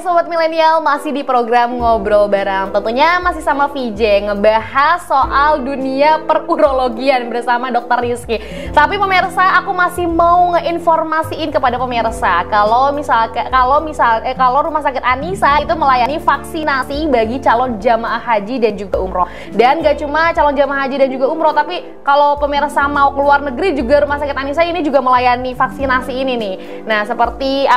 Sobat Milenial, masih di program Ngobrol Bareng. Tentunya masih sama VJ, ngebahas soal dunia perurologian bersama Dr. Rizky. Tapi pemirsa, aku masih mau ngeinformasiin kepada pemirsa kalau Rumah Sakit Anisa itu melayani vaksinasi bagi calon jamaah haji dan juga umroh. Dan gak cuma calon jamaah haji dan juga umroh, tapi kalau pemirsa mau keluar negeri juga Rumah Sakit Anisa ini juga melayani vaksinasi ini nih. Nah, seperti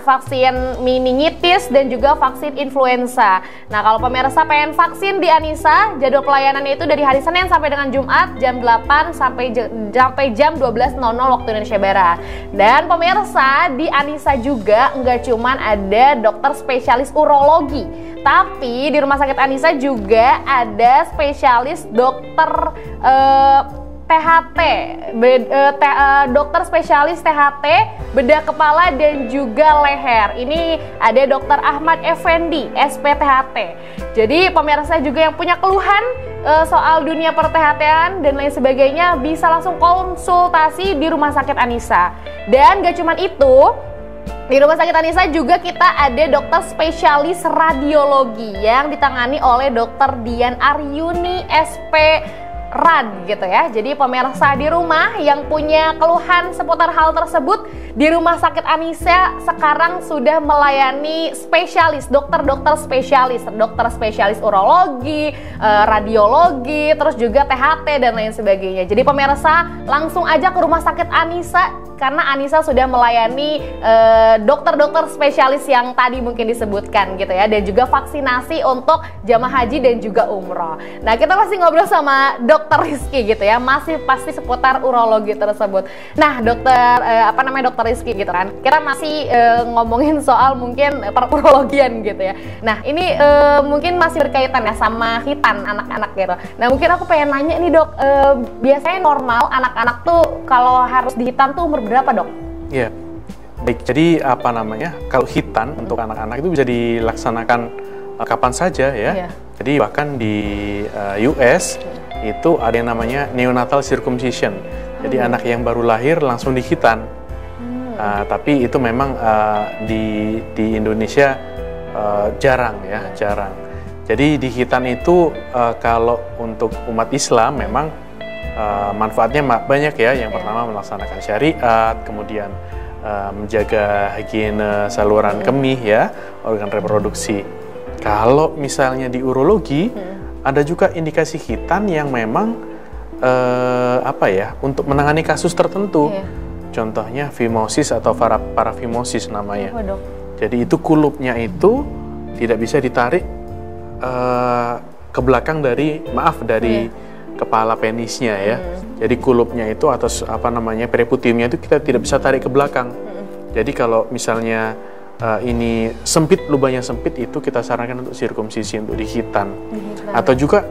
vaksin meningitis dan juga vaksin influenza. Nah, kalau pemirsa pengen vaksin di Anisa, jadwal pelayanannya itu dari hari Senin sampai dengan Jumat jam 8 sampai jam 12.00 waktu Indonesia Barat. Dan pemirsa, di Anisa juga nggak cuman ada dokter spesialis urologi, tapi di Rumah Sakit Anisa juga ada spesialis dokter THT, dokter spesialis THT, bedah kepala dan juga leher. Ini ada Dr. Ahmad Effendi, SPTHT. Jadi pemirsa juga yang punya keluhan soal dunia per-THT-an dan lain sebagainya bisa langsung konsultasi di Rumah Sakit Anisa. Dan gak cuman itu, di Rumah Sakit Anisa juga kita ada dokter spesialis radiologi yang ditangani oleh Dr. Dian Aryuni SP Rad gitu ya. Jadi pemirsa di rumah yang punya keluhan seputar hal tersebut, di Rumah Sakit Anisa sekarang sudah melayani spesialis, dokter spesialis urologi, radiologi, terus juga THT dan lain sebagainya. Jadi pemirsa langsung aja ke Rumah Sakit Anisa karena Anisa sudah melayani dokter-dokter spesialis yang tadi mungkin disebutkan gitu ya, dan juga vaksinasi untuk jamaah haji dan juga umroh. Nah, kita masih ngobrol sama Dr. Rizky gitu ya, masih pasti seputar urologi tersebut. Nah, Dr. Rizky gitu kan, kita masih ngomongin soal mungkin perurologian gitu ya. Nah, ini mungkin masih berkaitan ya sama hitan anak-anak gitu. Nah, mungkin aku pengen nanya nih dok, biasanya normal anak-anak tuh kalau harus dihitan tuh umur berapa dok? Iya, baik. Jadi kalau hitan untuk anak-anak itu bisa dilaksanakan kapan saja ya. Yeah. Jadi bahkan di US itu ada yang namanya neonatal circumcision. Jadi anak yang baru lahir langsung dihitan. Tapi itu memang di Indonesia jarang ya, jarang. Jadi di hitan itu kalau untuk umat Islam memang manfaatnya banyak ya. Yang pertama melaksanakan syariat, kemudian menjaga higiene saluran kemih ya, organ reproduksi. Kalau misalnya di urologi ada juga indikasi hitan yang memang untuk menangani kasus tertentu. Contohnya fimosis atau parafimosis namanya. Jadi itu kulupnya itu tidak bisa ditarik ke belakang dari kepala penisnya ya. Jadi kulupnya itu atau pereputiumnya itu kita tidak bisa tarik ke belakang. Jadi kalau misalnya ini sempit, lubangnya sempit, itu kita sarankan untuk sirkumsisi, untuk dihitan. Atau juga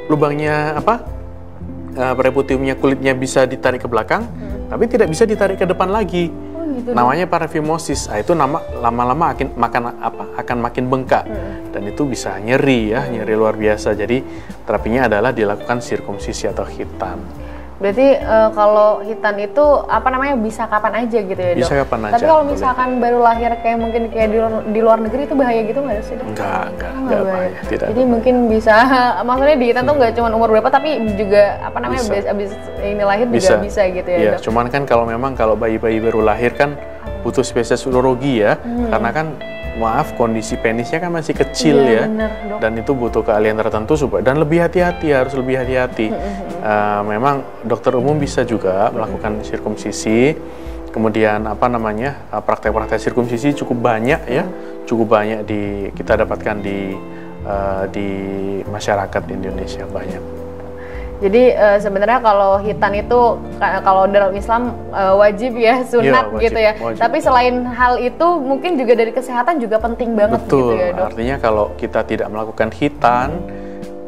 lubangnya pereputiumnya, kulitnya bisa ditarik ke belakang, tapi tidak bisa ditarik ke depan lagi. Namanya parafimosis. Itu lama-lama akan makin bengkak dan itu bisa nyeri ya, nyeri luar biasa. Jadi terapinya adalah dilakukan sirkumsisi atau hitan. Berarti kalau hitan itu bisa kapan aja gitu ya dok? Bisa kapan aja. Tapi kalau misalkan baru lahir mungkin di luar negeri itu bahaya gitu nggak sih dok? Enggak bahaya. Tidak. Jadi mungkin bisa, maksudnya di hitan tuh nggak cuma umur berapa, tapi juga abis ini lahir juga bisa gitu ya dok? Cuman kan kalau bayi-bayi baru lahir kan butuh spesialis urologi ya, karena kan kondisi penisnya kan masih kecil ya, bener, dan itu butuh keahlian tertentu dan harus lebih hati-hati. Memang dokter umum bisa juga melakukan sirkumsisi, kemudian praktek-praktek sirkumsisi cukup banyak ya, kita dapatkan di masyarakat Indonesia banyak. Jadi sebenarnya kalau hitan itu kalau dalam Islam wajib ya, sunat gitu ya. Wajib. Tapi selain hal itu mungkin juga dari kesehatan juga penting banget. Betul, gitu ya dok. Artinya kalau kita tidak melakukan hitan,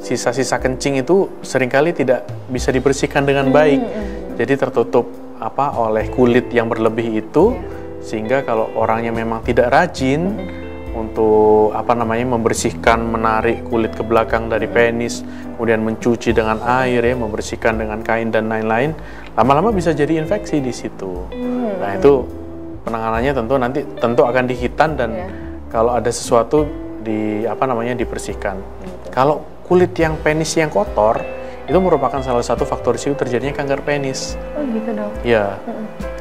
sisa-sisa kencing itu seringkali tidak bisa dibersihkan dengan baik. Jadi tertutup oleh kulit yang berlebih itu, sehingga kalau orangnya memang tidak rajin untuk membersihkan, menarik kulit ke belakang dari penis, kemudian mencuci dengan air ya, membersihkan dengan kain dan lain-lain, lama-lama bisa jadi infeksi di situ. Nah, itu penanganannya tentu akan dihitan dan kalau ada sesuatu dibersihkan. Kalau kulit yang penis yang kotor, itu merupakan salah satu faktor risiko terjadinya kanker penis. Oh gitu dong. Ya,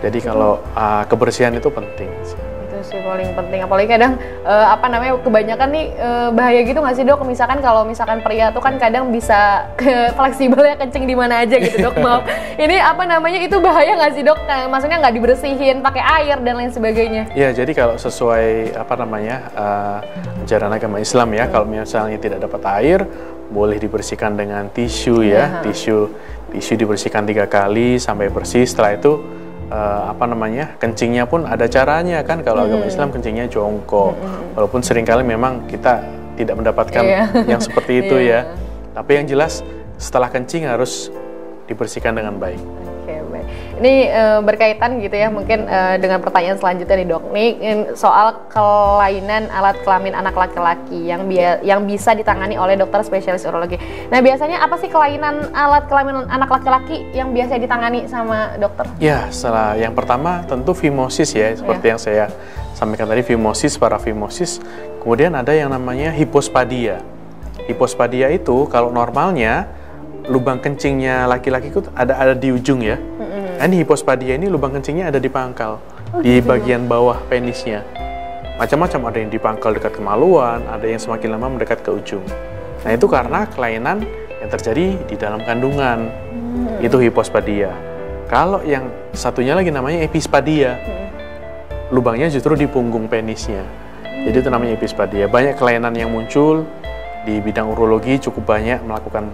jadi kalau kebersihan itu penting. Itu sih paling penting. Apalagi kadang kebanyakan nih bahaya gitu nggak sih dok? Misalkan pria tuh kan kadang bisa fleksibel ya, kencing di mana aja gitu dok. Maaf. Ini itu bahaya nggak sih dok? Maksudnya nggak dibersihin pakai air dan lain sebagainya? Ya, jadi kalau sesuai ajaran agama Islam ya, kalau misalnya tidak dapat air, boleh dibersihkan dengan tisu ya. Tisu dibersihkan 3 kali sampai bersih. Setelah itu kencingnya pun ada caranya kan. Kalau agama Islam kencingnya jongkok, walaupun seringkali memang kita tidak mendapatkan yang seperti itu ya. Tapi yang jelas setelah kencing harus dibersihkan dengan baik. Oke, baik. Ini berkaitan gitu ya mungkin dengan pertanyaan selanjutnya nih dok. Nih soal kelainan alat kelamin anak laki-laki yang bisa ditangani oleh dokter spesialis urologi. Nah biasanya apa sih kelainan alat kelamin anak laki-laki yang biasa ditangani sama dokter? Ya, yang pertama tentu fimosis ya, seperti yang saya sampaikan tadi, fimosis, parafimosis. Kemudian ada yang namanya hipospadia. Hipospadia itu kalau normalnya lubang kencingnya laki-laki itu ada di ujung ya. Ini hipospadia ini lubang kencingnya ada di pangkal, di bagian bawah penisnya. Macam-macam, ada yang di pangkal dekat kemaluan, ada yang semakin lama mendekat ke ujung. Nah itu karena kelainan yang terjadi di dalam kandungan. Itu hipospadia. Kalau yang satunya lagi namanya epispadia. Lubangnya justru di punggung penisnya. Jadi itu namanya epispadia. Banyak kelainan yang muncul di bidang urologi, cukup banyak melakukan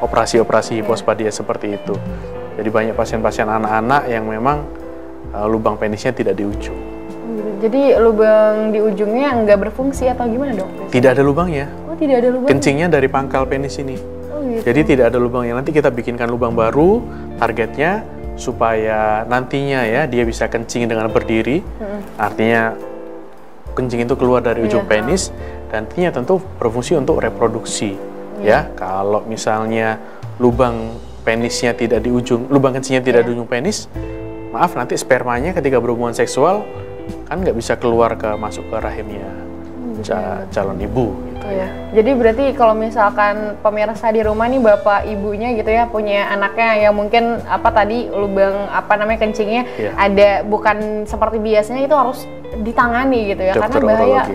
operasi-operasi hipospadia seperti itu. Jadi banyak pasien-pasien anak-anak yang memang lubang penisnya tidak di ujung. Jadi lubang di ujungnya nggak berfungsi atau gimana dok? Tidak ada lubangnya. Oh tidak ada lubang. Kencingnya dari pangkal penis ini. Oh gitu. Jadi tidak ada lubangnya. Nanti kita bikinkan lubang baru, targetnya supaya nantinya ya dia bisa kencing dengan berdiri. Artinya kencing itu keluar dari ujung penis dan nantinya tentu berfungsi untuk reproduksi. Ya, kalau misalnya lubang penisnya tidak di ujung, lubang kencingnya tidak di ujung penis, maaf nanti spermanya ketika berhubungan seksual kan nggak bisa keluar masuk ke rahimnya calon ibu gitu ya. Jadi berarti kalau misalkan pemirsa di rumah nih bapak ibunya gitu ya punya anaknya yang mungkin lubang kencingnya ada bukan seperti biasanya, itu harus ditangani gitu ya. Dokter karena bahaya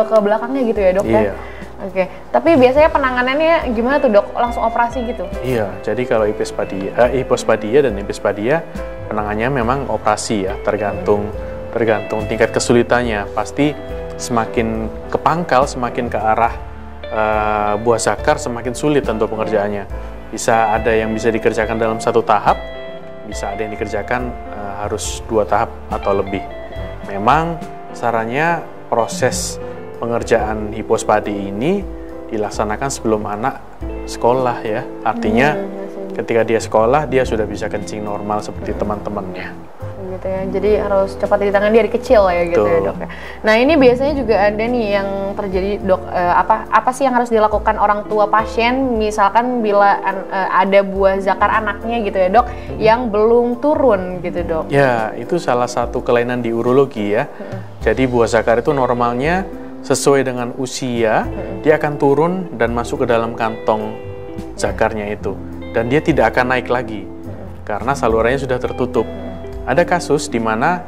ke belakangnya gitu ya dok ya. Oke, tapi biasanya penanganannya gimana tuh dok? Langsung operasi gitu? Iya, jadi kalau hipospadia dan epispadia penanganannya memang operasi ya, tergantung tingkat kesulitannya. Pasti semakin ke pangkal, semakin ke arah buah zakar, semakin sulit tentu pengerjaannya. Bisa ada yang bisa dikerjakan dalam 1 tahap, bisa ada yang dikerjakan harus 2 tahap atau lebih. Memang sarannya proses pengerjaan hipospadi ini dilaksanakan sebelum anak sekolah ya. Artinya ketika dia sekolah dia sudah bisa kencing normal seperti teman-temannya. Gitu ya. Jadi harus cepat ditangani dari kecil ya gitu ya dok ya. Nah ini biasanya juga ada nih yang terjadi dok, apa sih yang harus dilakukan orang tua pasien misalkan bila ada buah zakar anaknya gitu ya dok yang belum turun gitu dok? Ya itu salah satu kelainan di urologi ya. Jadi buah zakar itu normalnya sesuai dengan usia, dia akan turun dan masuk ke dalam kantong zakarnya itu. Dan dia tidak akan naik lagi, karena salurannya sudah tertutup. Ada kasus di mana,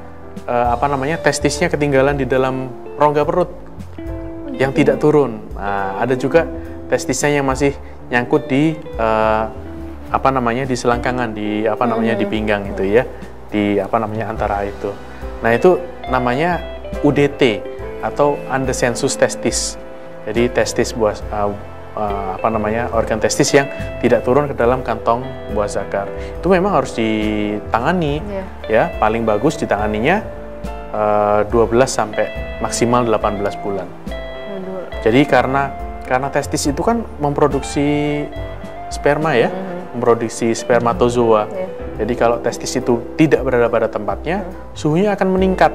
testisnya ketinggalan di dalam rongga perut, yang tidak turun. Nah, ada juga testisnya yang masih nyangkut di, di selangkangan, di pinggang itu ya, antara itu. Nah, itu namanya UDT. Atau undescensus testis. Jadi testis organ testis yang tidak turun ke dalam kantong buah zakar. Itu memang harus ditangani ya, paling bagus ditanganinya 12 sampai maksimal 18 bulan. Jadi karena testis itu kan memproduksi sperma ya, memproduksi spermatozoa. Jadi kalau testis itu tidak berada pada tempatnya, suhunya akan meningkat.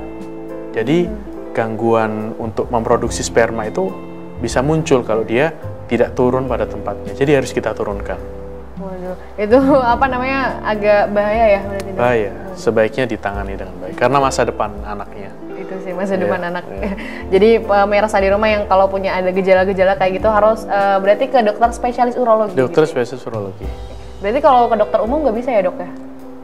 Jadi gangguan untuk memproduksi sperma itu bisa muncul kalau dia tidak turun pada tempatnya. Jadi harus kita turunkan. Waduh, itu agak bahaya ya? Bahaya. Sebaiknya ditangani dengan baik karena masa depan anaknya. Itu sih nih masa depan anak. Jadi pemirsa di rumah yang kalau punya ada gejala-gejala kayak gitu harus berarti ke dokter spesialis urologi. Dokter spesialis urologi. Berarti kalau ke dokter umum nggak bisa ya dok ya?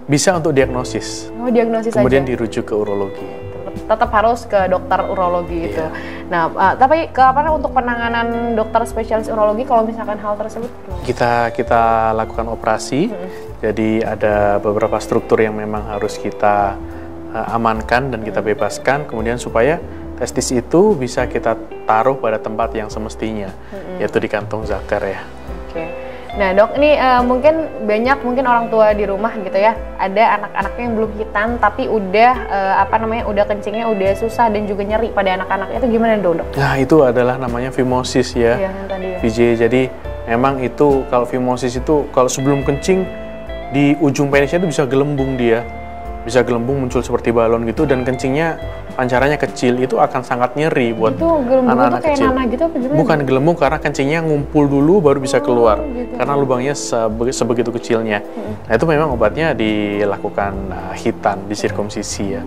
Bisa untuk diagnosis. Oh, diagnosis kemudian aja. Dirujuk ke urologi. Tetap harus ke dokter urologi itu. Nah, tapi untuk penanganan dokter spesialis urologi kalau misalkan hal tersebut? Kita lakukan operasi. Jadi ada beberapa struktur yang memang harus kita amankan dan kita bebaskan. Kemudian supaya testis itu bisa kita taruh pada tempat yang semestinya, yaitu di kantong zakar ya. Oke. Nah dok, ini mungkin orang tua di rumah gitu ya, ada anak-anaknya yang belum hitam tapi udah udah kencingnya udah susah dan juga nyeri pada anak-anak, itu gimana dok? Nah itu adalah namanya fimosis ya, VJ. Jadi memang itu kalau fimosis itu kalau sebelum kencing di ujung penisnya itu bisa gelembung dia, bisa gelembung muncul seperti balon gitu dan kencingnya pancarannya kecil, itu akan sangat nyeri buat anak-anak kecil. Nanah gitu apa gimana? Bukan gelembung karena kencingnya ngumpul dulu baru bisa keluar, gitu. Karena lubangnya sebegitu kecilnya. Nah itu memang obatnya dilakukan hitan, disirkumsisi ya.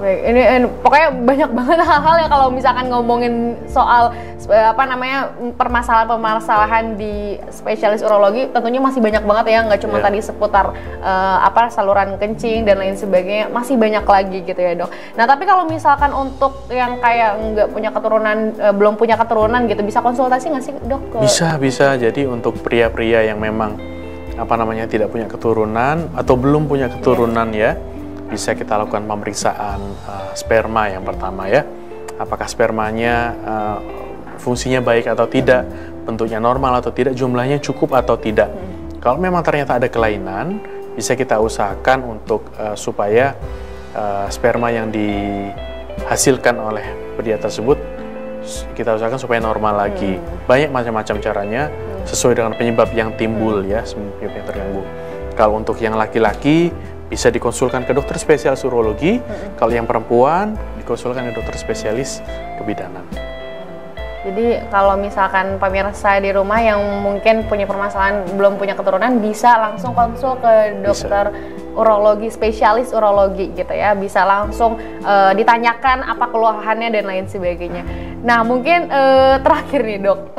Baik, ini pokoknya banyak banget hal-hal ya kalau misalkan ngomongin soal permasalahan di spesialis urologi, tentunya masih banyak banget ya, nggak cuma tadi seputar saluran kencing dan lain sebagainya, masih banyak lagi gitu ya dok. Nah tapi kalau misalkan untuk yang kayak nggak punya keturunan, belum punya keturunan gitu, bisa konsultasi nggak sih dok? Bisa. Jadi untuk pria-pria yang memang tidak punya keturunan atau belum punya keturunan ya, bisa kita lakukan pemeriksaan sperma yang pertama ya. Apakah spermanya fungsinya baik atau tidak, bentuknya normal atau tidak, jumlahnya cukup atau tidak. Kalau memang ternyata ada kelainan, bisa kita usahakan untuk supaya sperma yang dihasilkan oleh pria tersebut, kita usahakan supaya normal lagi. Banyak macam-macam caranya, sesuai dengan penyebab yang timbul ya, penyebab yang terganggu. Kalau untuk yang laki-laki, bisa dikonsulkan ke dokter spesialis urologi. Kalau yang perempuan, dikonsulkan ke dokter spesialis kebidanan. Jadi kalau misalkan pemirsa di rumah yang mungkin punya permasalahan belum punya keturunan, bisa langsung konsul ke dokter urologi, spesialis urologi gitu ya. Bisa langsung ditanyakan apa keluhannya dan lain sebagainya. Nah mungkin terakhir nih dok,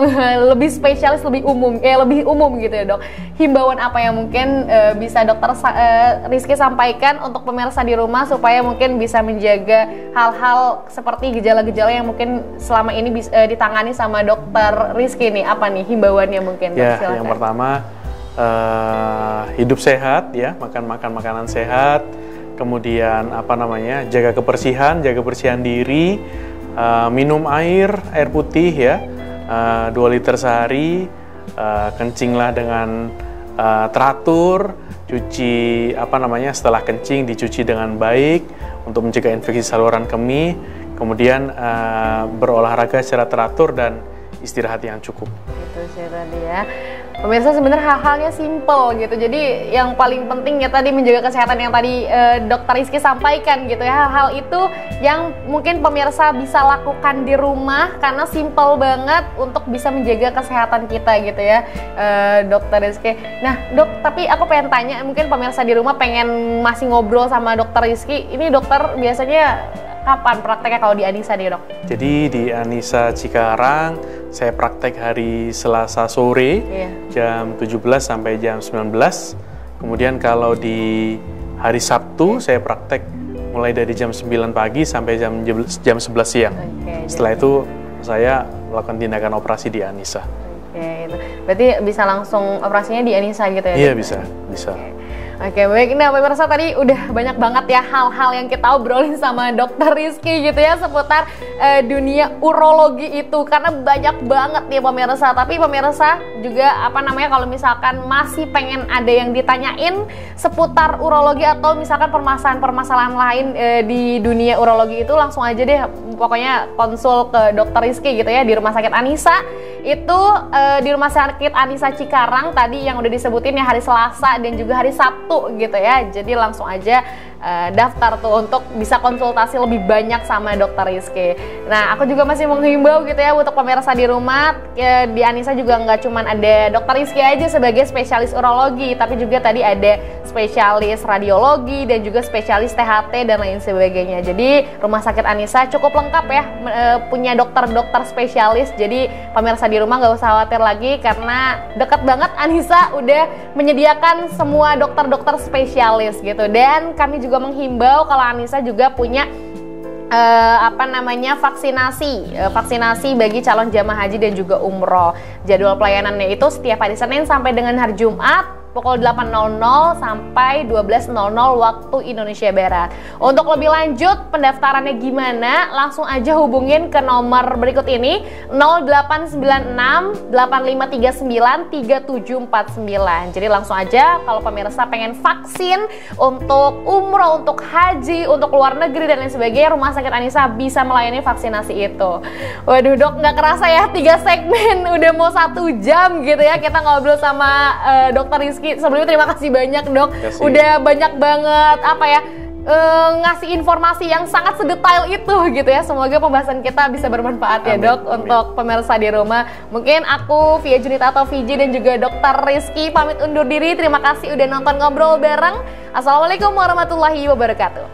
lebih spesialis, lebih umum gitu ya dok. Himbauan apa yang mungkin bisa dokter Rizky sampaikan untuk pemirsa di rumah supaya mungkin bisa menjaga hal-hal seperti gejala-gejala yang mungkin selama ini ditangani sama dokter Rizky nih, apa nih himbauannya mungkin? Ya, yang pertama hidup sehat ya, makan makanan sehat, kemudian jaga kebersihan diri. Minum air putih ya, 2 liter sehari, kencinglah dengan teratur, cuci setelah kencing dicuci dengan baik untuk mencegah infeksi saluran kemih, kemudian berolahraga secara teratur dan istirahat yang cukup. Itu sih tadi ya. Pemirsa, sebenarnya hal-halnya simple gitu. Jadi yang paling penting ya tadi menjaga kesehatan yang tadi dokter Rizky sampaikan gitu ya. Hal-hal itu yang mungkin pemirsa bisa lakukan di rumah karena simple banget untuk bisa menjaga kesehatan kita gitu ya, dokter Rizky. Nah dok, tapi aku pengen tanya, mungkin pemirsa di rumah pengen masih ngobrol sama dokter Rizky. Ini dokter biasanya kapan prakteknya kalau di Anissa nih dok? Jadi di Anissa Cikarang saya praktek hari Selasa sore jam 17 sampai jam 19. Kemudian kalau di hari Sabtu saya praktek mulai dari jam 9 pagi sampai jam 11 siang. Setelah itu saya melakukan tindakan operasi di Anissa. Itu. Berarti bisa langsung operasinya di Anissa gitu ya? Iya, bisa. Oke, baik. Nah, pemirsa tadi udah banyak banget ya hal-hal yang kita obrolin sama dokter Rizky gitu ya seputar dunia urologi itu, karena banyak banget ya pemirsa. Tapi pemirsa juga kalau misalkan masih pengen ada yang ditanyain seputar urologi atau misalkan permasalahan lain di dunia urologi itu, langsung aja deh pokoknya konsul ke dokter Rizky gitu ya di Rumah Sakit Anissa. Itu di Rumah Sakit Anissa Cikarang tadi yang udah disebutin ya, hari Selasa dan juga hari Sabtu gitu ya. Jadi langsung aja daftar tuh untuk bisa konsultasi lebih banyak sama Dokter Rizky. Nah, aku juga masih menghimbau gitu ya untuk pemirsa di rumah, di Anissa juga nggak cuman ada Dokter Rizky aja sebagai spesialis urologi, tapi juga tadi ada spesialis radiologi dan juga spesialis THT dan lain sebagainya. Jadi rumah sakit Anissa cukup lengkap ya, punya dokter-dokter spesialis. Jadi pemirsa di rumah nggak usah khawatir lagi karena dekat banget Anissa udah menyediakan semua dokter-dokter spesialis gitu. Dan kami juga menghimbau kalau Anissa juga punya vaksinasi bagi calon jamaah haji dan juga umroh. Jadwal pelayanannya itu setiap hari Senin sampai dengan hari Jumat pukul 8.00 sampai 12.00 waktu Indonesia Barat. Untuk lebih lanjut pendaftarannya gimana? Langsung aja hubungin ke nomor berikut ini 0896 8539 3749. Jadi langsung aja kalau pemirsa pengen vaksin untuk umroh, untuk haji, untuk luar negeri dan lain sebagainya, Rumah Sakit Anissa bisa melayani vaksinasi itu. Waduh dok, nggak kerasa ya 3 segmen udah mau 1 jam gitu ya kita ngobrol sama Dokter Rizky. Sebelumnya terima kasih banyak dok, udah banyak banget ngasih informasi yang sangat sedetail itu gitu ya. Semoga pembahasan kita bisa bermanfaat ya dok. Amin. Untuk pemirsa di rumah. Mungkin aku Via Junita atau Viji dan juga Dokter Rizky pamit undur diri. Terima kasih udah nonton ngobrol bareng. Assalamualaikum warahmatullahi wabarakatuh.